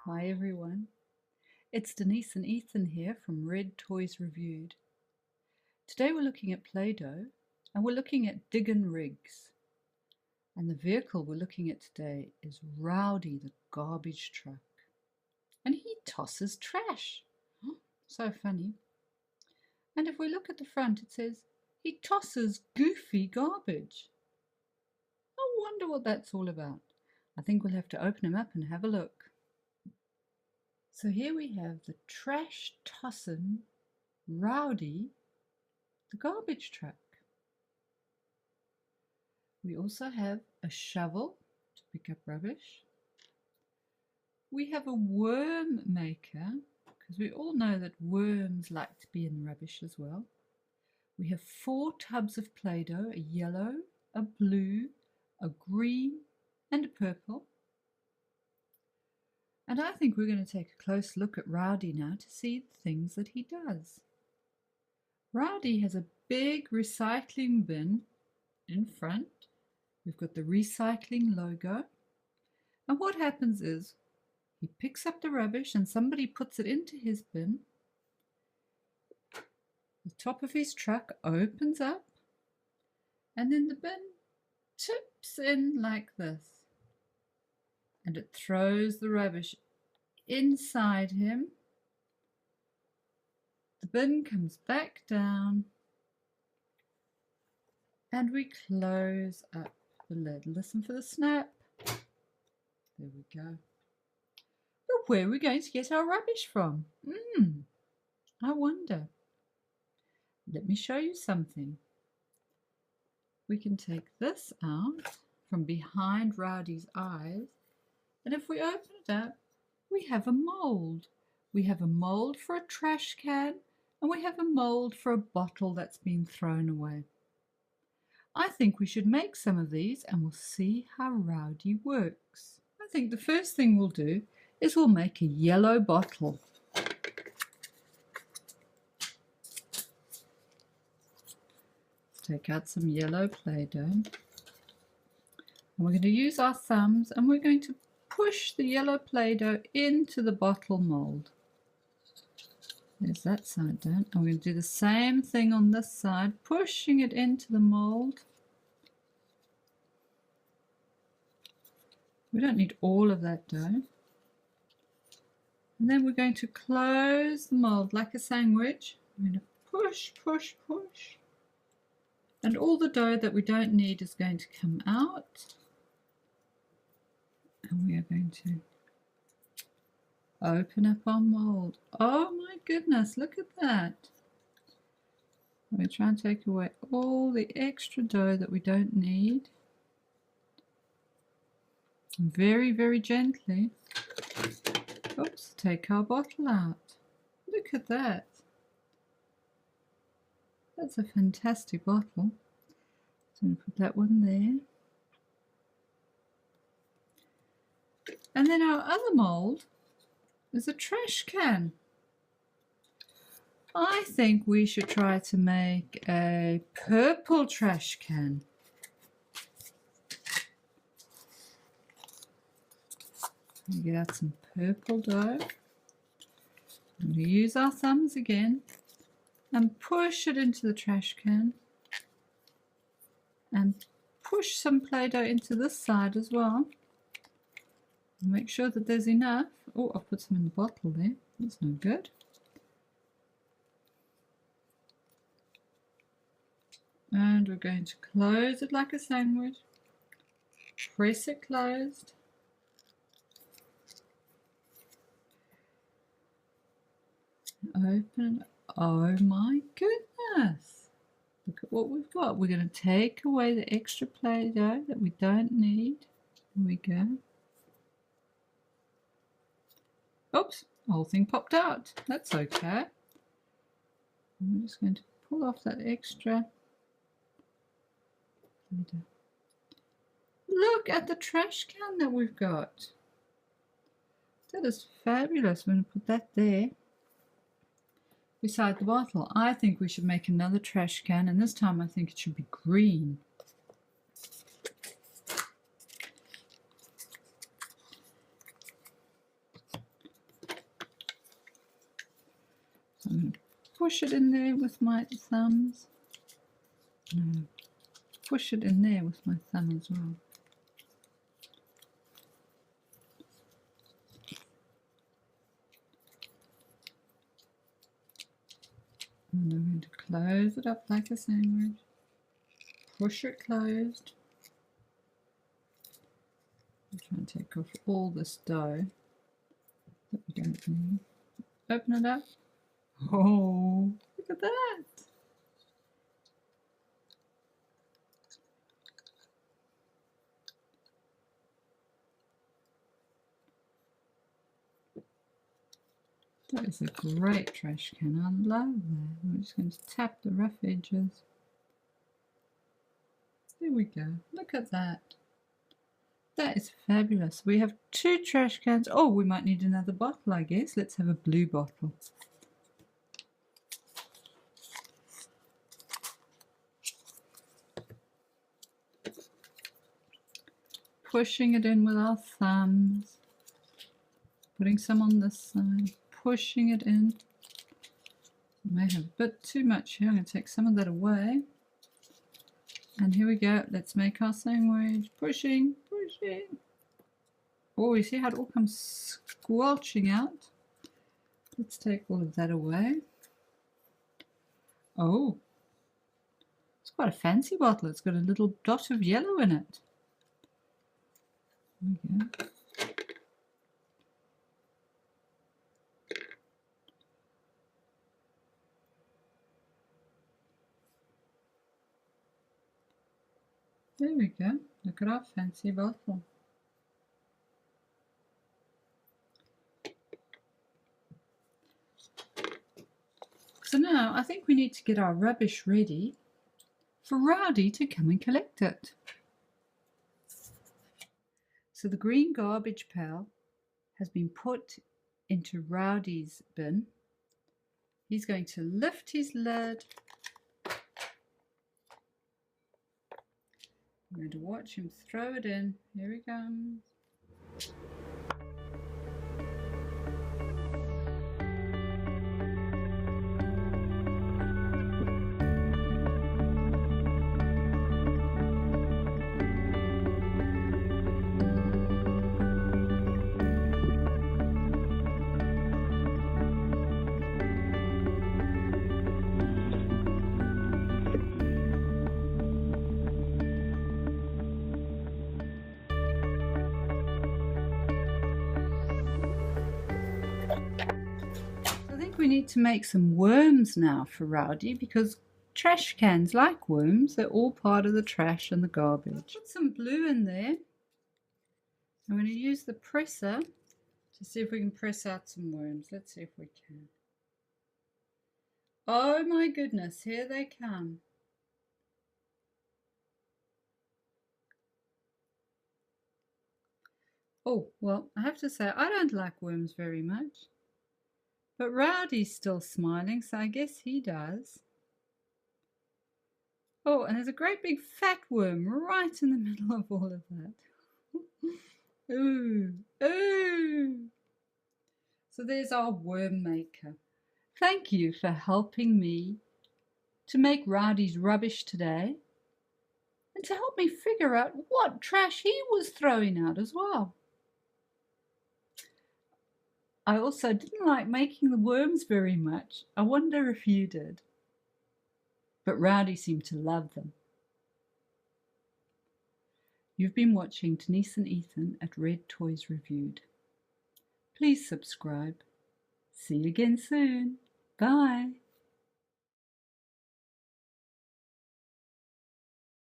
Hi everyone, it's Denise and Ethan here from Red Toys Reviewed. Today we're looking at Play-Doh and we're looking at Diggin rigs. And the vehicle we're looking at today is Rowdy the garbage truck. And he tosses trash. So funny. And if we look at the front it says, he tosses goofy garbage. I wonder what that's all about. I think we'll have to open him up and have a look. So here we have the trash Tossin Rowdy, the garbage truck. We also have a shovel to pick up rubbish. We have a worm maker, because we all know that worms like to be in rubbish as well. We have 4 tubs of Play-Doh, a yellow, a blue, a green, and a purple. And I think we're going to take a close look at Rowdy now to see the things that he does. Rowdy has a big recycling bin in front. We've got the recycling logo. And what happens is he picks up the rubbish and somebody puts it into his bin. The top of his truck opens up and then the bin tips in like this. And it throws the rubbish inside him. The bin comes back down and we close up the lid. Listen for the snap. There we go. But where are we going to get our rubbish from? I wonder. Let me show you something. We can take this out from behind Rowdy's eyes, and if we open it up, we have a mold. We have a mold for a trash can, and we have a mold for a bottle that's been thrown away. I think we should make some of these and we'll see how Rowdy works. I think the first thing we'll do is we'll make a yellow bottle. Take out some yellow Play-Doh. And we're going to use our thumbs and we're going to push the yellow Play-Doh into the bottle mold. There's that side done. And we're going to do the same thing on this side, pushing it into the mold. We don't need all of that dough. And then we're going to close the mold like a sandwich. We're going to push, push, push. And all the dough that we don't need is going to come out. And we are going to open up our mold. Oh my goodness, look at that. I'm going to try and take away all the extra dough that we don't need. Very, very gently. Oops, take our bottle out. Look at that. That's a fantastic bottle. So I'm going to put that one there. And then our other mold is a trash can. I think we should try to make a purple trash can. Get out some purple dough. I'm going to use our thumbs again and push it into the trash can. And push some Play-Doh into this side as well. Make sure that there's enough. Oh, I've put some in the bottle there. That's no good. And we're going to close it like a sandwich. Press it closed. Open. Oh my goodness. Look at what we've got. We're going to take away the extra Play-Doh that we don't need. Here we go. Oops, the whole thing popped out. That's okay. I'm just going to pull off that extra. Look at the trash can that we've got. That is fabulous. I'm going to put that there beside the bottle. I think we should make another trash can, and this time I think it should be green. push it in there with my thumbs. No, push it in there with my thumb as well. And I'm going to close it up like a sandwich. Push it closed. I'm trying to take off all this dough that we don't need. Open it up. Oh, look at that. That is a great trash can. I love that. I'm just going to tap the rough edges. There we go. Look at that. That is fabulous. We have 2 trash cans. Oh, we might need another bottle, I guess. Let's have a blue bottle. Pushing it in with our thumbs. Putting some on this side. Pushing it in. I may have a bit too much here. I'm going to take some of that away. And here we go. Let's make our sandwich. Pushing, pushing. Oh, you see how it all comes squelching out? Let's take all of that away. Oh, it's quite a fancy bottle. It's got a little dot of yellow in it. There we go. There we go. Look at our fancy bottle. So now I think we need to get our rubbish ready for Rowdy to come and collect it. So the green garbage pail has been put into Rowdy's bin. He's going to lift his lid. I'm going to watch him throw it in. Here he comes. We need to make some worms now for Rowdy because trash cans like worms. They're all part of the trash and the garbage. I'll put some blue in there. I'm going to use the presser to see if we can press out some worms. Let's see if we can. Oh my goodness, here they come. Oh, well, I have to say I don't like worms very much. But Rowdy's still smiling, so I guess he does. Oh, and there's a great big fat worm right in the middle of all of that. Ooh, ooh. So there's our worm maker. Thank you for helping me to make Rowdy's rubbish today and to help me figure out what trash he was throwing out as well. I also didn't like making the worms very much. I wonder if you did. But Rowdy seemed to love them. You've been watching Denise and Ethan at Red Toys Reviewed. Please subscribe. See you again soon. Bye.